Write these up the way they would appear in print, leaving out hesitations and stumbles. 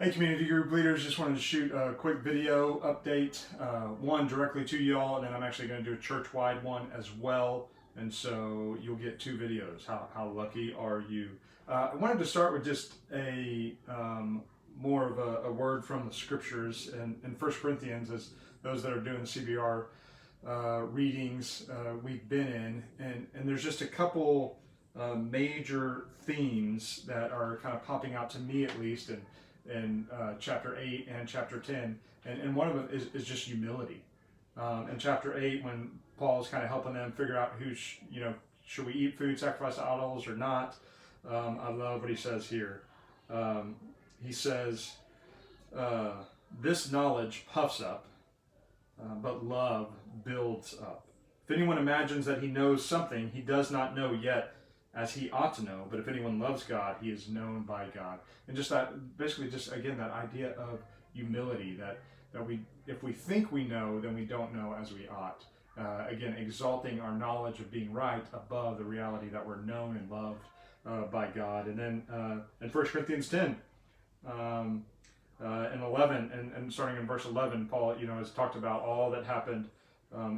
Hey community group leaders, just wanted to shoot a quick video update, one directly to y'all, and then I'm actually going to do a church-wide one as well, and so you'll get two videos. How lucky are you? I wanted to start with just a more of a word from the scriptures in 1 Corinthians, as those that are doing the CBR readings we've been in, and there's just a couple major themes that are kind of popping out to me at least, in chapter 8 and chapter 10, and one of them is just humility. In chapter 8, when Paul is kind of helping them figure out should we eat food sacrificed to idols or not, I love what he says here. He says, this knowledge puffs up, but love builds up. If anyone imagines that he knows something, he does not know yet as he ought to know, but if anyone loves God, he is known by God. And just that, basically just again, that idea of humility, that if we think we know, then we don't know as we ought. Again, exalting our knowledge of being right above the reality that we're known and loved by God. And then in 1 Corinthians 10, and 11, and starting in verse 11, Paul, has talked about all that happened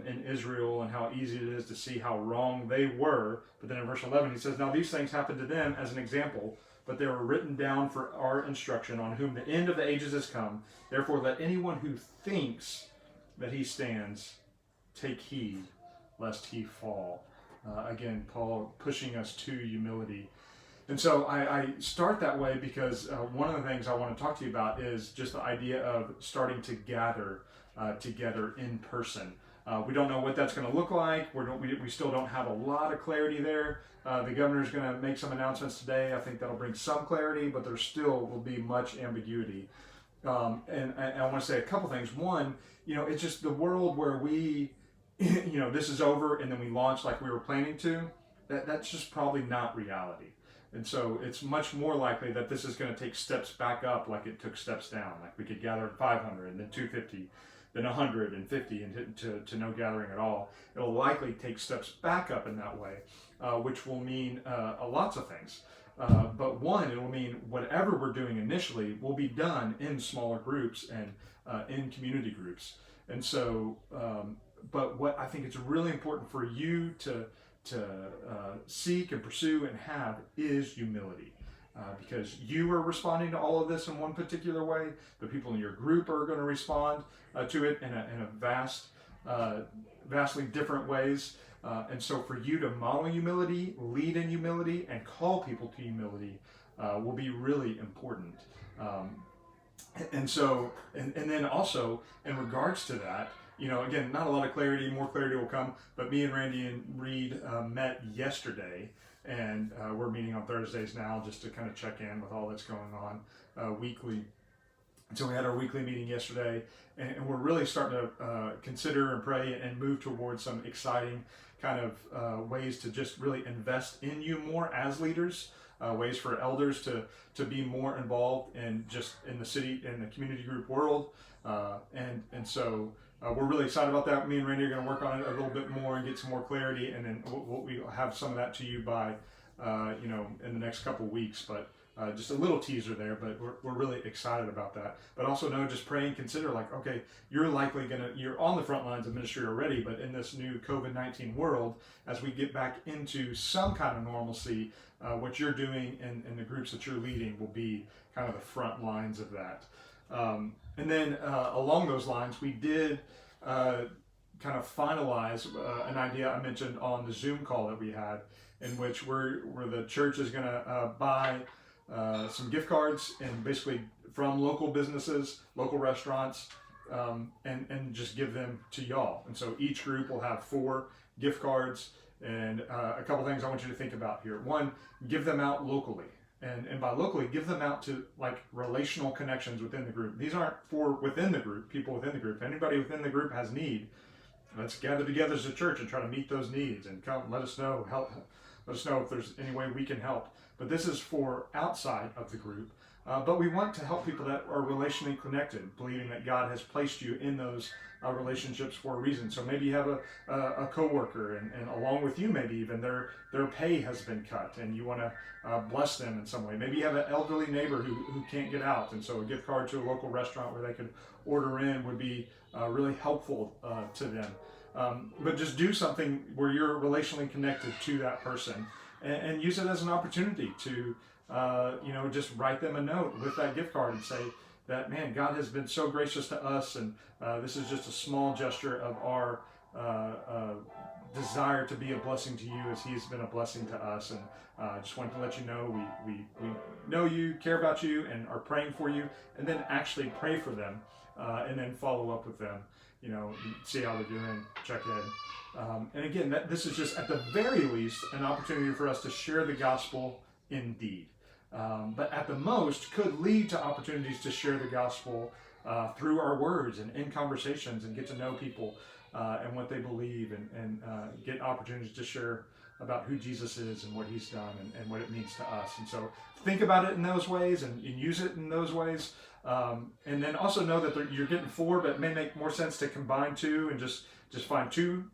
in Israel and how easy it is to see how wrong they were. But then in verse 11 he says, now these things happened to them as an example, but they were written down for our instruction, on whom the end of the ages has come. Therefore let anyone who thinks that he stands take heed lest he fall. Again, Paul pushing us to humility. And so I start that way because one of the things I want to talk to you about is just the idea of starting to gather together in person. We don't know what that's going to look like. We still don't have a lot of clarity there. The governor's going to make some announcements today. I think that'll bring some clarity, but there still will be much ambiguity. And I want to say a couple things. One, it's just the world where we, this is over and then we launch like we were planning to. That's just probably not reality. And so it's much more likely that this is going to take steps back up like it took steps down. Like we could gather at 500 and then 250. Then 150 and to no gathering at all. It'll likely take steps back up in that way, which will mean lots of things. But one, it will mean whatever we're doing initially will be done in smaller groups and in community groups. And so, but what I think it's really important for you to seek and pursue and have is humility. Because you are responding to all of this in one particular way, the people in your group are going to respond to it in a vastly different ways. And so for you to model humility, lead in humility, and call people to humility will be really important. And then also in regards to that, again, not a lot of clarity, more clarity will come, but me and Randy and Reed met yesterday. And we're meeting on Thursdays now just to kind of check in with all that's going on weekly. And so we had our weekly meeting yesterday, and we're really starting to consider and pray and move towards some exciting kind of ways to just really invest in you more as leaders, ways for elders to be more involved in the city and the community group world. And so we're really excited about that. Me and Randy are going to work on it a little bit more and get some more clarity, and then we'll have some of that to you by, in the next couple weeks. But just a little teaser there, but we're really excited about that. But also just pray and consider, like, okay, you're on the front lines of ministry already, but in this new COVID-19 world, as we get back into some kind of normalcy, what you're doing and the groups that you're leading will be kind of the front lines of that. And then along those lines, we did kind of finalize an idea I mentioned on the Zoom call that we had, in which where the church is going to buy some gift cards, and basically from local businesses, local restaurants, and just give them to y'all. And so each group will have 4 gift cards, and a couple things I want you to think about here. One, give them out locally. And by locally, give them out to like relational connections within the group. These aren't for within the group, people within the group. If anybody within the group has need, let's gather together as a church and try to meet those needs, and come let us know if there's any way we can help. But this is for outside of the group, but we want to help people that are relationally connected, believing that God has placed you in those relationships for a reason. So maybe you have a coworker, and along with you, maybe even their pay has been cut, and you want to bless them in some way. Maybe you have an elderly neighbor who can't get out, and so a gift card to a local restaurant where they could order in would be really helpful to them. But just do something where you're relationally connected to that person, and use it as an opportunity to just write them a note with that gift card and say that, man, God has been so gracious to us, and this is just a small gesture of our desire to be a blessing to you as He's been a blessing to us. And just wanted to let you know we know you, care about you, and are praying for you, and then actually pray for them, and then follow up with them. See how they're doing, check in. And again, this is just at the very least an opportunity for us to share the gospel in deed. But at the most could lead to opportunities to share the gospel through our words and in conversations, and get to know people and what they believe, and get opportunities to share about who Jesus is and what He's done, and what it means to us. And so think about it in those ways, and use it in those ways. And then also know that you're getting 4, but it may make more sense to combine 2 and just find 2,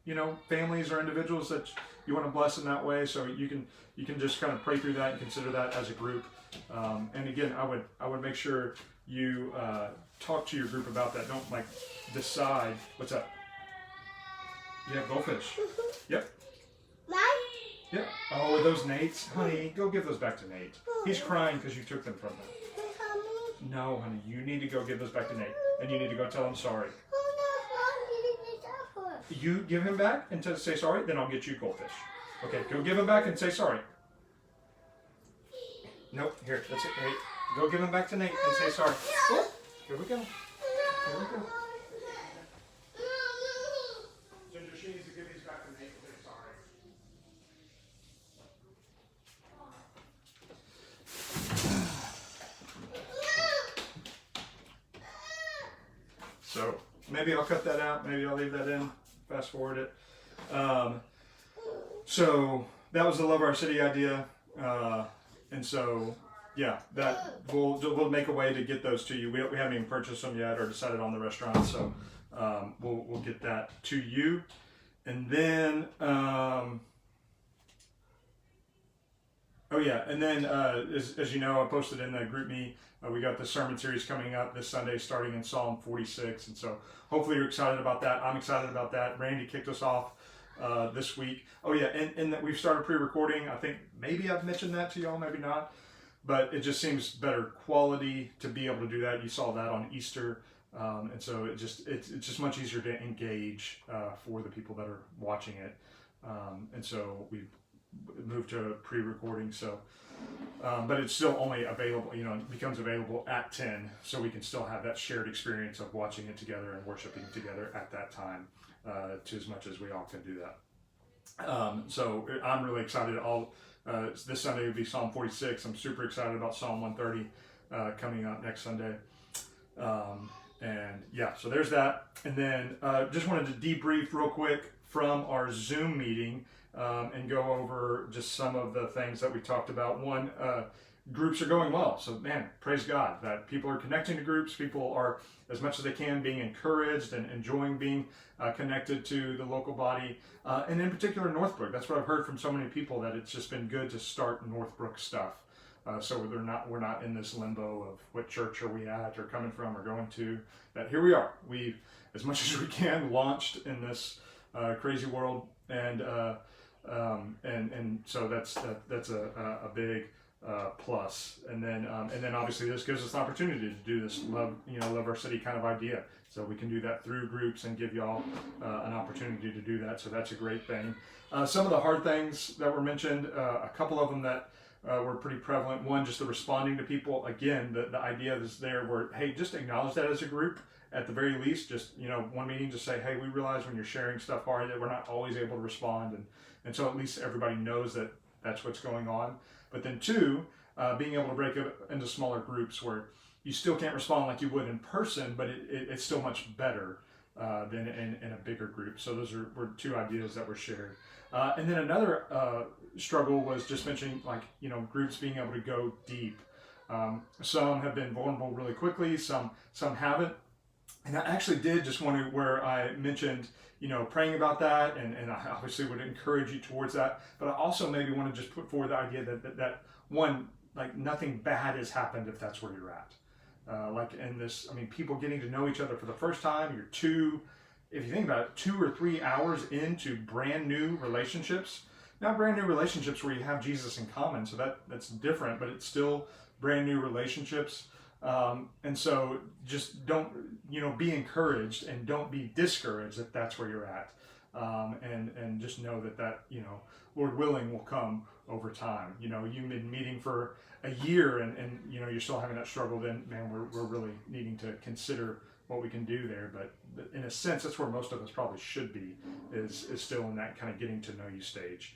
families or individuals that you want to bless in that way. So you can just kind of pray through that and consider that as a group. And again, I would make sure you talk to your group about that. Don't decide. What's up? Yeah, goldfish. Yep. Yep. Oh, are those Nate's? Honey, go give those back to Nate. He's crying because you took them from him. No, honey, you need to go give those back to Nate, and you need to go tell him sorry. You give him back and say sorry, then I'll get you goldfish. Okay, go give him back and say sorry. Nope, here, that's it. Wait, go give him back to Nate and say sorry. Oh, here we go. Here we go. Ginger, she needs to give these back to Nate and say sorry. So maybe I'll cut that out. Maybe I'll leave that in. Fast forward it. So that was the Love Our City idea. And so, yeah, that we'll make a way to get those to you. We haven't even purchased them yet or decided on the restaurant. So we'll get that to you. And then, as you know, I posted in the group me. We got the sermon series coming up this Sunday, starting in Psalm 46, and so hopefully you're excited about that. I'm excited about that. Randy kicked us off this week. Oh yeah, and that we've started pre-recording. I think maybe I've mentioned that to y'all, maybe not, but it just seems better quality to be able to do that. You saw that on Easter, and so it's just much easier to engage for the people that are watching it, and so we've moved to pre-recording. So. But it's still only available, it becomes available at 10, so we can still have that shared experience of watching it together and worshiping together at that time, to as much as we all can do that. So I'm really excited. This Sunday will be Psalm 46. I'm super excited about Psalm 130 coming up next Sunday. And yeah, so there's that. And then just wanted to debrief real quick from our Zoom meeting. And go over just some of the things that we talked about. One, groups are going well. So, man, praise God that people are connecting to groups. People are, as much as they can, being encouraged and enjoying being connected to the local body. And in particular, Northbrook. That's what I've heard from so many people, that it's just been good to start Northbrook stuff. So we're not in this limbo of what church are we at or coming from or going to. That here we are. We've, as much as we can, launched in this crazy world. And so that's a big plus. And then obviously this gives us an opportunity to do this love our city kind of idea. So we can do that through groups and give y'all an opportunity to do that. So that's a great thing. Some of the hard things that were mentioned, a couple of them that were pretty prevalent. One, just the responding to people. Again, the idea is there where, hey, just acknowledge that as a group. At the very least, just, one meeting, just say, hey, we realize when you're sharing stuff hard that we're not always able to respond. And so at least everybody knows that that's what's going on. But then 2, being able to break it into smaller groups where you still can't respond like you would in person, but it's still much better than in a bigger group. So those were 2 ideas that were shared. And then another struggle was just mentioning, groups being able to go deep. Some have been vulnerable really quickly, some haven't. And I actually did just want to, where I mentioned, praying about that, and I obviously would encourage you towards that. But I also maybe want to just put forward the idea that one, like nothing bad has happened if that's where you're at. Like in this, I mean, people getting to know each other for the first time, if you think about it, 2 or 3 hours into brand new relationships. Not brand new relationships where you have Jesus in common, so that's different, but it's still brand new relationships. And so just don't, be encouraged and don't be discouraged if that's where you're at. And just know that, Lord willing, will come over time. You've been meeting for a year and you're still having that struggle, then man, we're really needing to consider what we can do there. But in a sense, that's where most of us probably should be, is still in that kind of getting to know you stage.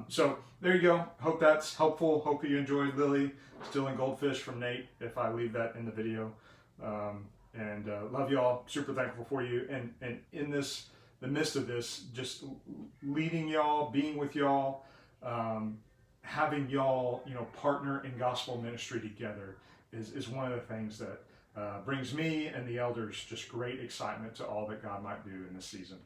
So there you go. Hope that's helpful. Hope you enjoyed Lily stealing goldfish from Nate, if I leave that in the video. And love y'all. Super thankful for you. And in the midst of this, just leading y'all, being with y'all, having y'all, partner in gospel ministry together is one of the things that brings me and the elders just great excitement to all that God might do in this season.